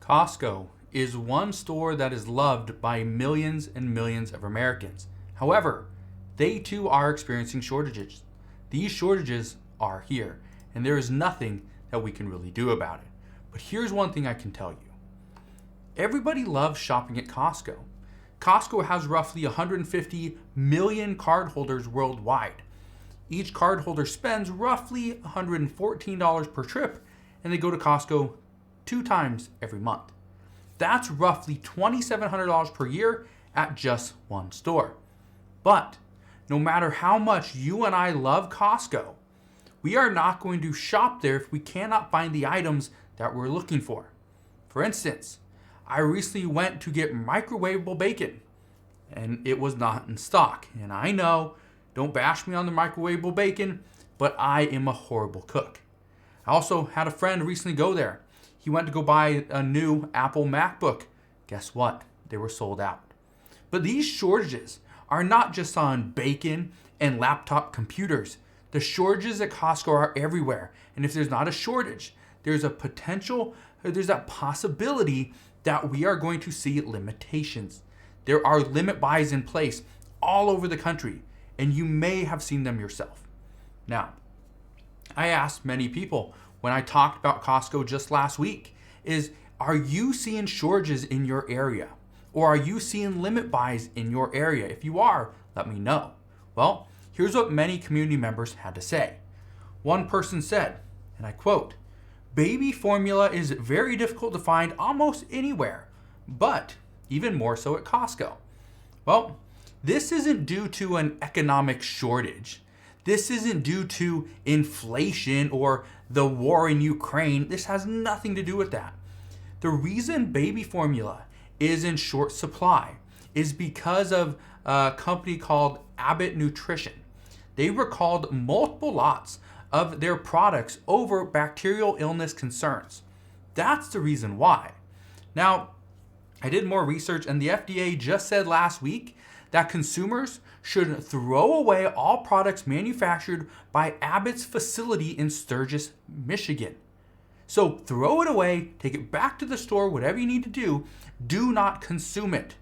Costco is one store that is loved by millions and millions of Americans. However, they too are experiencing shortages. These shortages are here, and there is nothing that we can really do about it. But here's one thing I can tell you. Everybody loves shopping at Costco. Costco has roughly 150 million cardholders worldwide. Each cardholder spends roughly $114 per trip, and they go to Costco 2 times every month. That's roughly $2,700 per year at just one store. But no matter how much you and I love Costco, we are not going to shop there if we cannot find the items that we're looking for. For instance, I recently went to get microwavable bacon, and it was not in stock. And I know, don't bash me on the microwavable bacon, but I am a horrible cook. I also had a friend recently go there. He went to go buy a new Apple MacBook. Guess what? They were sold out. But these shortages are not just on bacon and laptop computers. The shortages at Costco are everywhere. And if there's not a shortage, there's a potential, there's that possibility that we are going to see limitations. There are limit buys in place all over the country, and you may have seen them yourself. Now, I asked many people when I talked about Costco just last week are you seeing shortages in your area? Or are you seeing limit buys in your area? If you are, let me know. Well, here's what many community members had to say. One person said, and I quote, "Baby formula is very difficult to find almost anywhere, but even more so at Costco." Well, this isn't due to an economic shortage. This isn't due to inflation or the war in Ukraine. This has nothing to do with that. The reason baby formula is in short supply is because of a company called Abbott Nutrition. They recalled multiple lots of their products over bacterial illness concerns. That's the reason why. Now, I did more research, and the FDA just said last week that consumers should throw away all products manufactured by Abbott's facility in Sturgis, Michigan. So throw it away, take it back to the store, whatever you need to do. Do not consume it.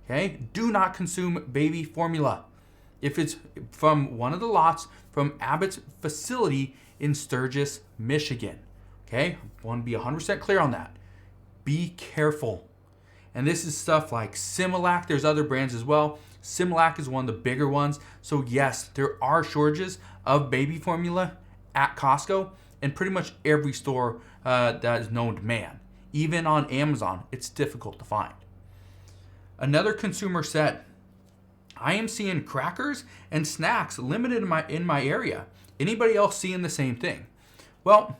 Okay? Do not consume baby formula if it's from one of the lots from Abbott's facility in Sturgis, Michigan. Okay? I want to be 100% clear on that. Be careful. And this is stuff like Similac. There's other brands as well. Similac is one of the bigger ones. So yes, there are shortages of baby formula at Costco and pretty much every store that is known to man. Even on Amazon, it's difficult to find. Another consumer said, "I am seeing crackers and snacks limited in my area. Anybody else seeing the same thing?" Well,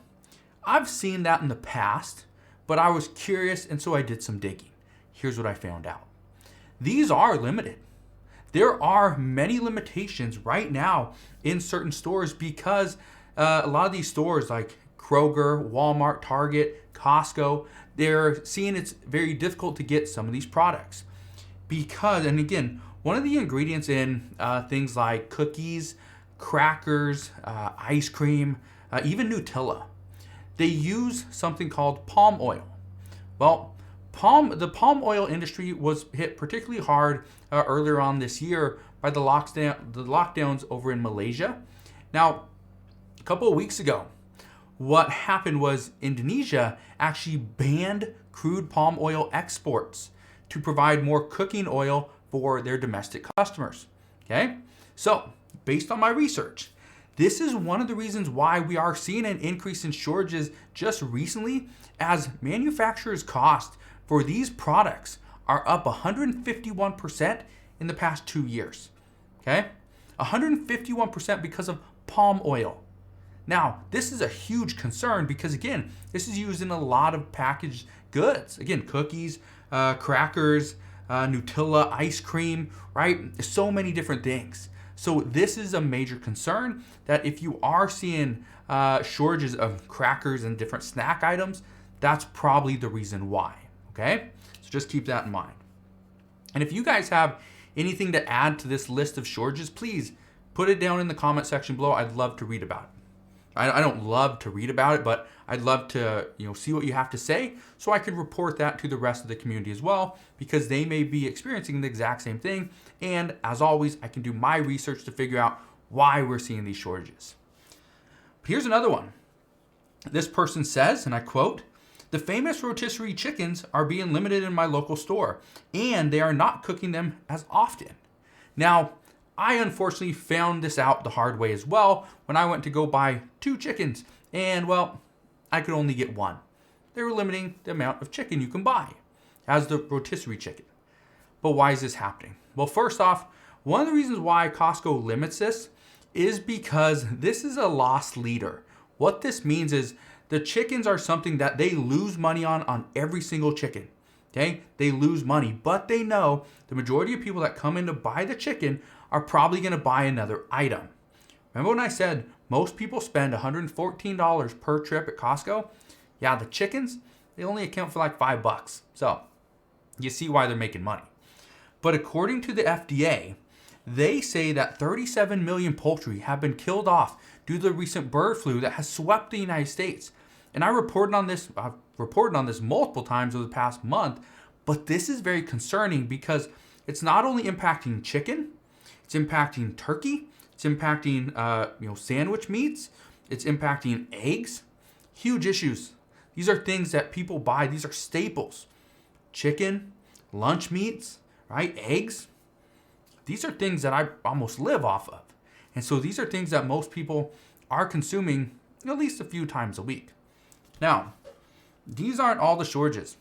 I've seen that in the past, but I was curious, and so I did some digging. Here's what I found out. These are limited. There are many limitations right now in certain stores because a lot of these stores like Kroger, Walmart, Target, Costco, they're seeing it's very difficult to get some of these products. Because, and again, one of the ingredients in things like cookies, crackers, ice cream, even Nutella, they use something called palm oil. Well, the palm oil industry was hit particularly hard earlier on this year by the lockdowns over in Malaysia. Now, a couple of weeks ago, what happened was Indonesia actually banned crude palm oil exports to provide more cooking oil for their domestic customers. Okay? So, based on my research, this is one of the reasons why we are seeing an increase in shortages just recently, as manufacturers' costs for these products are up 151% in the past 2 years. Okay? 151% because of palm oil. Now, this is a huge concern because, again, this is used in a lot of packaged goods. Again, cookies, crackers, Nutella, ice cream, right? So many different things. So this is a major concern that if you are seeing shortages of crackers and different snack items, that's probably the reason why. Okay? So just keep that in mind. And if you guys have anything to add to this list of shortages, please put it down in the comment section below. I'd love to read about it. I don't love to read about it, but I'd love to see what you have to say so I could report that to the rest of the community as well, because they may be experiencing the exact same thing. And as always, I can do my research to figure out why we're seeing these shortages. But here's another one. This person says, and I quote, "The famous rotisserie chickens are being limited in my local store, and they are not cooking them as often." Now, I unfortunately found this out the hard way as well when I went to go buy 2 chickens, and well, I could only get 1. They were limiting the amount of chicken you can buy as the rotisserie chicken. But why is this happening? Well, first off, one of the reasons why Costco limits this is because this is a loss leader. What this means is the chickens are something that they lose money on every single chicken. Okay? They lose money, but they know the majority of people that come in to buy the chicken are probably going to buy another item. Remember when I said most people spend $114 per trip at Costco? Yeah, the chickens, they only account for like $5. So you see why they're making money. But according to the FDA, they say that 37 million poultry have been killed off due to the recent bird flu that has swept the United States. And I've reported on this multiple times over the past month, but this is very concerning because it's not only impacting chicken, it's impacting turkey, it's impacting sandwich meats, it's impacting eggs. Huge issues. These are things that people buy. These are staples. Chicken, lunch meats, right? Eggs. These are things that I almost live off of. And so these are things that most people are consuming at least a few times a week. Now, these aren't all the shortages.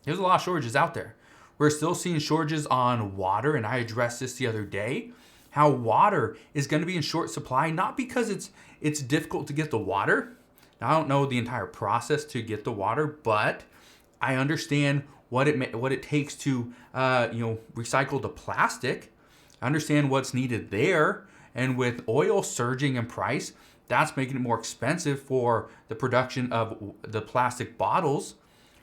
There's a lot of shortages out there. We're still seeing shortages on water, and I addressed this the other day, how water is going to be in short supply, not because it's difficult to get the water. Now, I don't know the entire process to get the water, but I understand what it takes to recycle the plastic. I understand what's needed there, and with oil surging in price, that's making it more expensive for the production of the plastic bottles.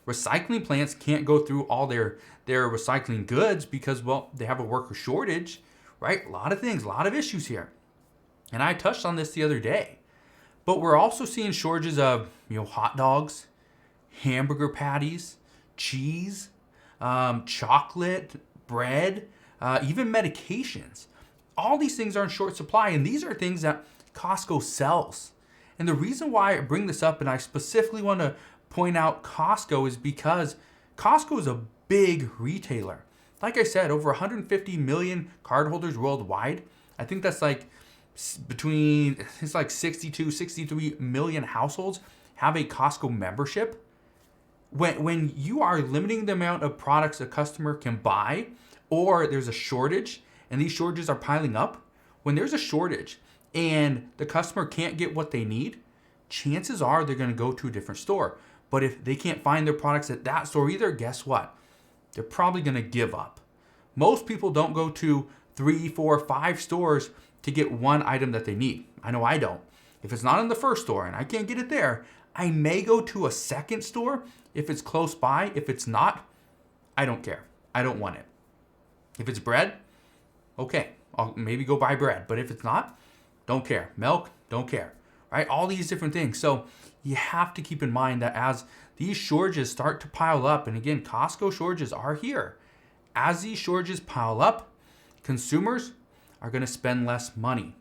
Recycling plants can't go through all their recycling goods because, well, they have a worker shortage, right? A lot of things, a lot of issues here. And I touched on this the other day. But we're also seeing shortages of, hot dogs, hamburger patties, cheese, chocolate, bread, even medications. All these things are in short supply, and these are things that Costco sells. And the reason why I bring this up, and I specifically want to point out Costco, is because Costco is a big retailer. Like I said, over 150 million cardholders worldwide. I think that's like 62, 63 million households have a Costco membership. When you are limiting the amount of products a customer can buy, or there's a shortage, and these shortages are piling up, when there's a shortage and the customer can't get what they need, chances are they're going to go to a different store. But if they can't find their products at that store either, guess what? They're probably going to give up. Most people don't go to 3, 4, 5 stores to get one item that they need. I know I don't. If it's not in the first store and I can't get it there, I may go to a second store if it's close by. If it's not, I don't care. I don't want it. If it's bread, okay, I'll maybe go buy bread. But if it's not, don't care. Milk, don't care. Right? All these different things. So you have to keep in mind that as these shortages start to pile up, and again, Costco shortages are here. As these shortages pile up, consumers are going to spend less money.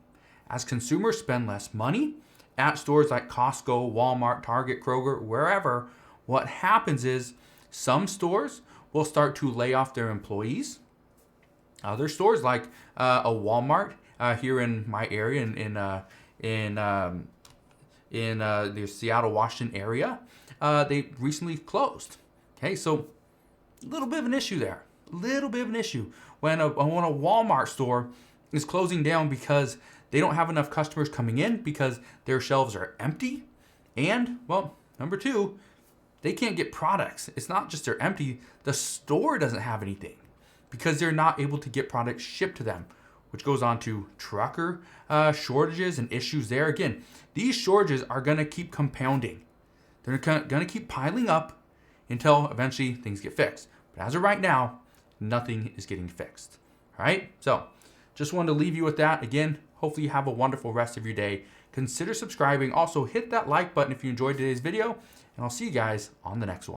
As consumers spend less money at stores like Costco, Walmart, Target, Kroger, wherever, what happens is some stores will start to lay off their employees. Other stores like a Walmart here in my area in the Seattle, Washington area, they recently closed. Okay, so a little bit of an issue there. A little bit of an issue when a Walmart store is closing down because they don't have enough customers coming in because their shelves are empty. And, well, number 2, they can't get products. It's not just they're empty, the store doesn't have anything because they're not able to get products shipped to them, which goes on to trucker shortages and issues there. Again, these shortages are going to keep compounding. They're going to keep piling up until eventually things get fixed. But as of right now, nothing is getting fixed. All right? So just wanted to leave you with that. Again, hopefully you have a wonderful rest of your day. consider subscribing. Also, hit that like button if you enjoyed today's video, and I'll see you guys on the next one.